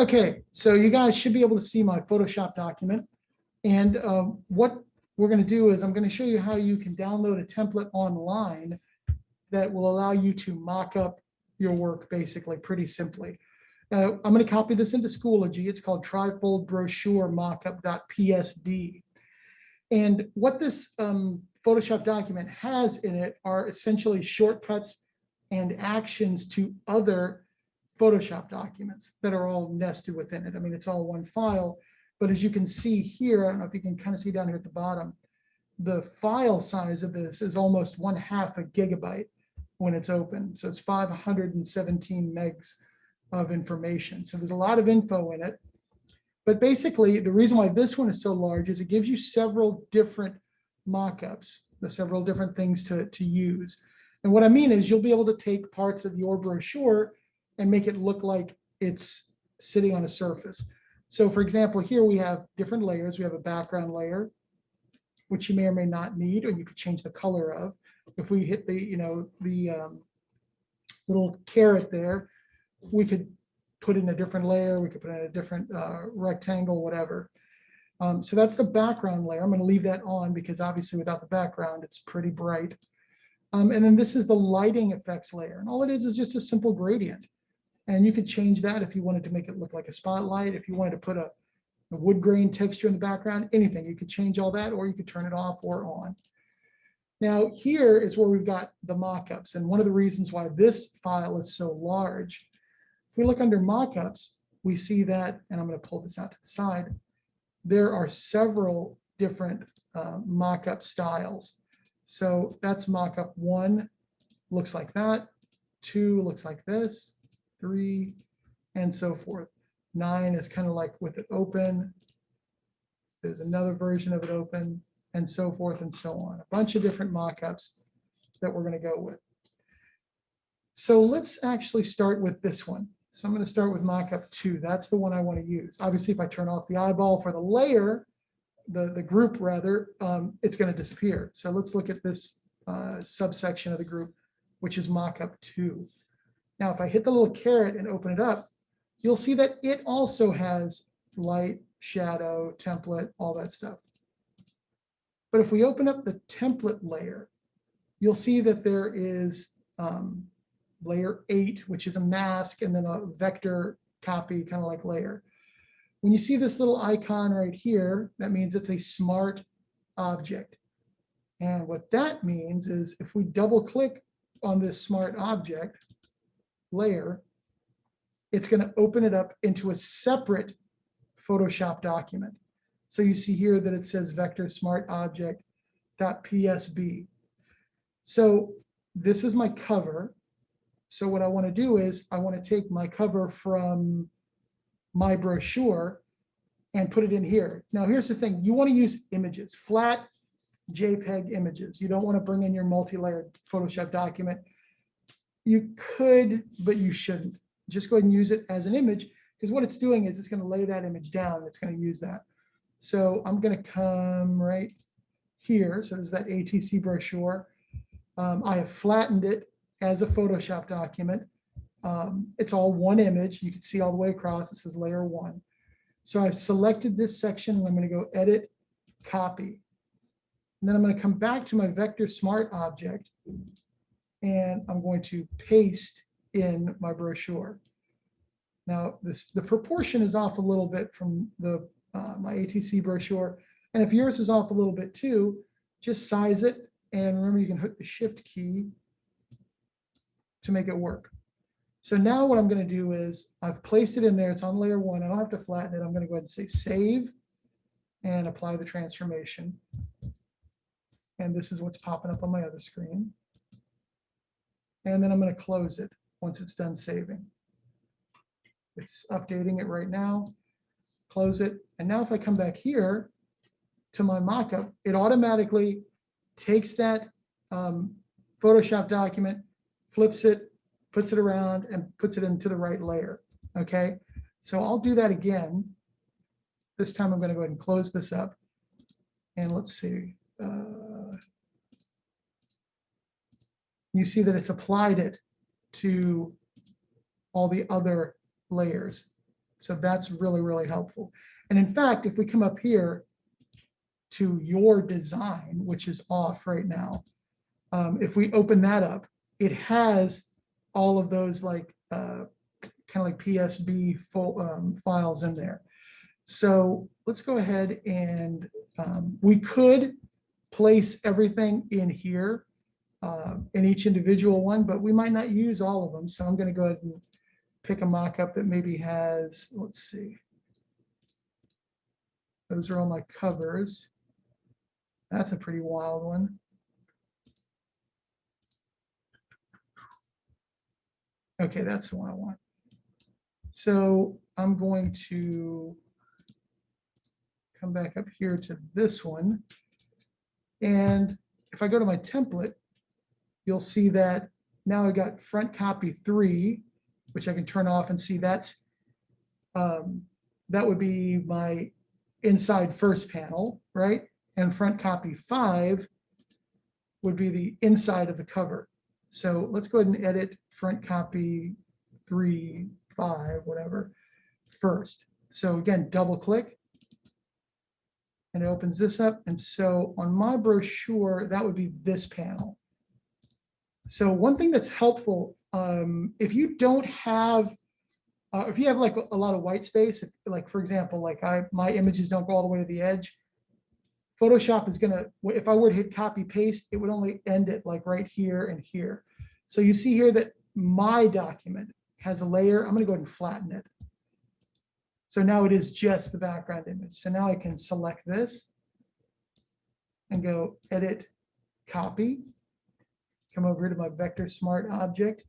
Okay, so you guys should be able to see my Photoshop document. And what we're going to do is I'm going to show you how you can download a template online that will allow you to mock up your work basically pretty simply. I'm going to copy this into Schoology. It's called Trifold Brochure Mockup.psd. And what this Photoshop document has in it are essentially shortcuts and actions to other Photoshop documents that are all nested within it. I mean, it's all one file, but as you can see here, I don't know if you can kind of see down here at the bottom, the file size of this is almost 1/2 a gigabyte when it's open. So it's 517 megs of information. So there's a lot of info in it. But basically, the reason why this one is so large is it gives you several different mockups, the several different things to use. And what I mean is you'll be able to take parts of your brochure and make it look like it's sitting on a surface. So for example, here we have different layers. We have a background layer, which you may or may not need, or you could change the color of. If we hit the little caret there, we could put in a different layer. We could put in a different rectangle, whatever. So that's the background layer. I'm going to leave that on because obviously without the background, it's pretty bright. And then this is the lighting effects layer. And all it is just a simple gradient. And you could change that if you wanted to make it look like a spotlight, if you wanted to put a wood grain texture in the background, anything. You could change all that, or you could turn it off or on. Now, here is where we've got the mockups. And one of the reasons why this file is so large, if we look under mockups, we see that, and I'm going to pull this out to the side, there are several different mockup styles. So that's mockup 1, looks like that. 2 looks like this. 3, and so forth. 9 is kind of like with it open. There's another version of it open, and so forth and so on. A bunch of different mockups that we're going to go with. So let's actually start with this one. So I'm going to start with mockup 2. That's the one I want to use. Obviously, if I turn off the eyeball for the layer, the group rather, it's going to disappear. So let's look at this subsection of the group, which is mockup 2. Now, if I hit the little caret and open it up, you'll see that it also has light, shadow, template, all that stuff. But if we open up the template layer, you'll see that there is layer 8, which is a mask, and then a vector copy, kind of like layer. When you see this little icon right here, that means it's a smart object. And what that means is if we double click on this smart object layer, it's going to open it up into a separate Photoshop document. So you see here that it says vector smart object.psb. So this is my cover. So what I want to do is I want to take my cover from my brochure and put it in here. Now, here's the thing. You want to use images, flat JPEG images. You don't want to bring in your multi-layered Photoshop document. You could, but you shouldn't. Just go ahead and use it as an image, because what it's doing is it's going to lay that image down. It's going to use that. So I'm going to come right here. So there's that ATC brochure. I have flattened it as a Photoshop document. It's all one image. You can see all the way across. It says layer 1. So I've selected this section, and I'm going to go edit, copy. And then I'm going to come back to my vector smart object, and I'm going to paste in my brochure. Now, the proportion is off a little bit from the my ATC brochure. And if yours is off a little bit too, just size it. And remember, you can hit the shift key to make it work. So now what I'm going to do is I've placed it in there. It's on layer 1. I don't have to flatten it. I'm going to go ahead and say save and apply the transformation. And this is what's popping up on my other screen. And then I'm going to close it once it's done saving. It's updating it right now. Close it. And now if I come back here to my mockup, it automatically takes that Photoshop document, flips it, puts it around, and puts it into the right layer. Okay, so I'll do that again. This time I'm going to go ahead and close this up. And let's see. You see that it's applied it to all the other layers. So that's really, really helpful. And in fact, if we come up here to your design, which is off right now, if we open that up, it has all of those like kind of like PSB files in there. So let's go ahead and we could place everything in here in each individual one, but we might not use all of them. So I'm going to go ahead and pick a mock-up that maybe has, let's see. Those are all my covers. That's a pretty wild one. Okay, that's the one I want. So I'm going to come back up here to this one. And if I go to my template, you'll see that now I got front copy 3, which I can turn off and see that's that would be my inside first panel, right? And front copy 5 would be the inside of the cover. So let's go ahead and edit front copy 3, 5, whatever, first. So again, double click and it opens this up. And so on my brochure, that would be this panel. So one thing that's helpful, if you don't have, if you have like a lot of white space, like for example, like my images don't go all the way to the edge, Photoshop is gonna, if I were to hit copy paste, it would only end it like right here and here. So you see here that my document has a layer. I'm gonna go ahead and flatten it. So now it is just the background image. So now I can select this and go edit, copy, come over to my Vector Smart object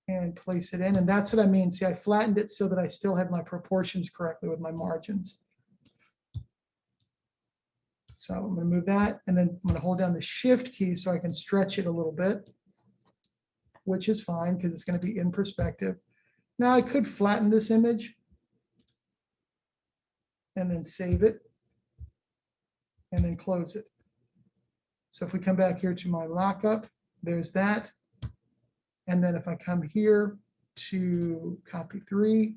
and place it in. And that's what I mean. See, I flattened it so that I still have my proportions correctly with my margins. So I'm going to move that, and then I'm going to hold down the Shift key so I can stretch it a little bit, which is fine because it's going to be in perspective. Now I could flatten this image and then save it and then close it. So if we come back here to my lockup, there's that. And then if I come here to copy 3,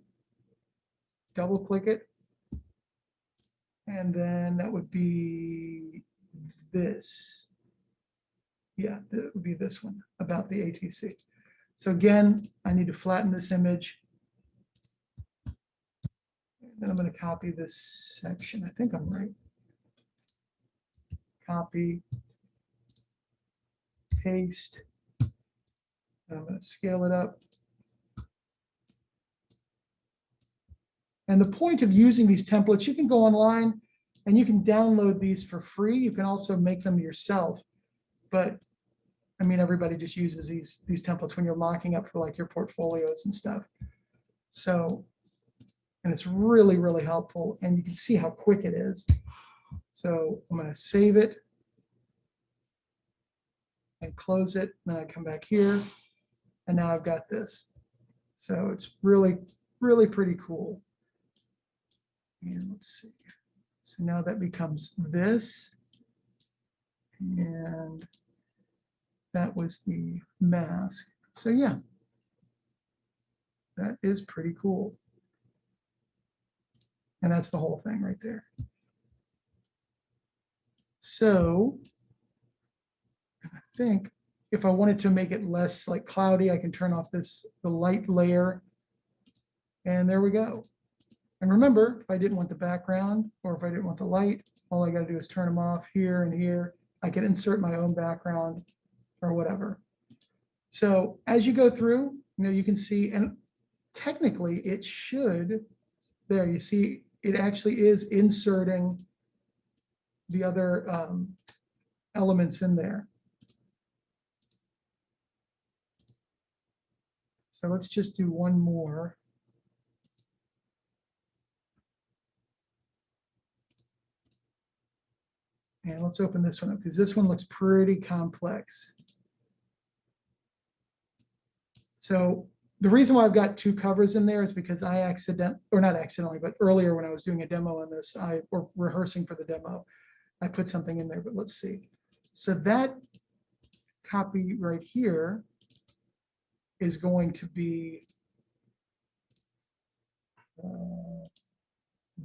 double click it, and then that would be this. Yeah, that would be this one about the ATC. So again, I need to flatten this image. Then I'm going to copy this section. I think I'm right. Copy, paste. I'm going to scale it up. And the point of using these templates, you can go online and you can download these for free. You can also make them yourself. But I mean, everybody just uses these templates when you're mocking up for like your portfolios and stuff. So, and it's really, really helpful. And you can see how quick it is. So I'm going to save it and close it. Then I come back here and now I've got this. So it's really, really pretty cool. And let's see. So now that becomes this. And that was the mask. So yeah, that is pretty cool. And that's the whole thing right there. So I think if I wanted to make it less like cloudy, I can turn off the light layer. And there we go. And remember, if I didn't want the background or if I didn't want the light, all I got to do is turn them off here and here. I can insert my own background or whatever. So as you go through, you can see, and technically it should, there you see, it actually is inserting the other elements in there. So let's just do one more. And let's open this one up because this one looks pretty complex. So the reason why I've got 2 covers in there is because I not accidentally, but earlier when I was doing a demo on this, or rehearsing for the demo, I put something in there, but let's see. So that copy right here is going to be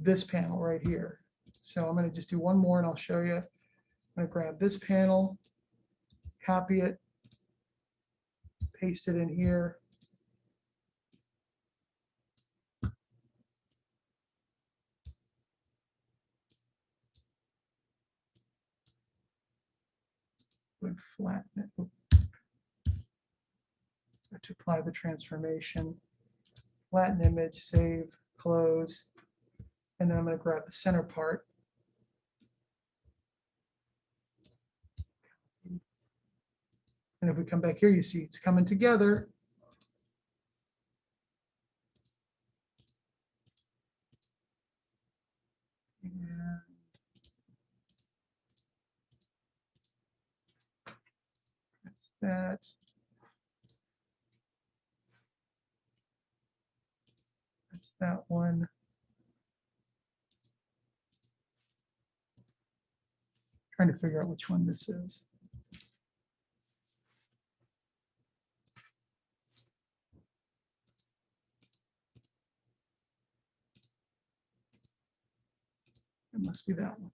this panel right here. So I'm going to just do one more and I'll show you. I'm going to grab this panel, copy it, paste it in here. And flatten it. So to apply the transformation, flatten image, save, close, and then I'm going to grab the center part. And if we come back here, you see it's coming together. And that's that. That's that one. Trying to figure out which one this is. It must be that one.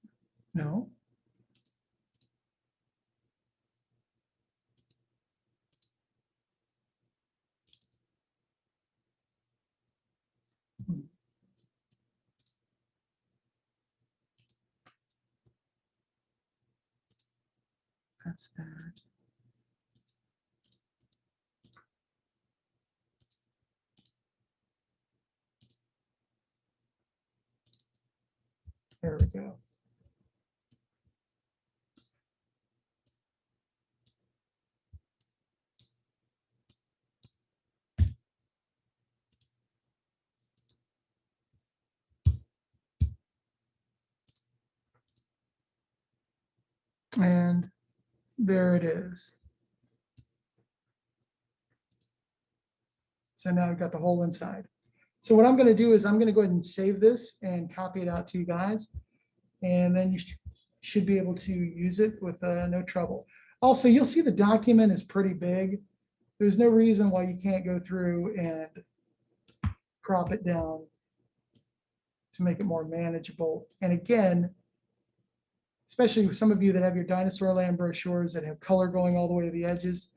No. That's that. There we go. And there it is. So now I've got the whole inside. So what I'm going to do is I'm going to go ahead and save this and copy it out to you guys. And then you should be able to use it with no trouble. Also, you'll see the document is pretty big. There's no reason why you can't go through and crop it down to make it more manageable. And again, especially with some of you that have your Dinosaur Land brochures that have color going all the way to the edges,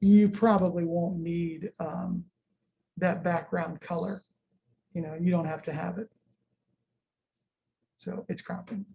you probably won't need that background color. You know, you don't have to have it. So it's cropping.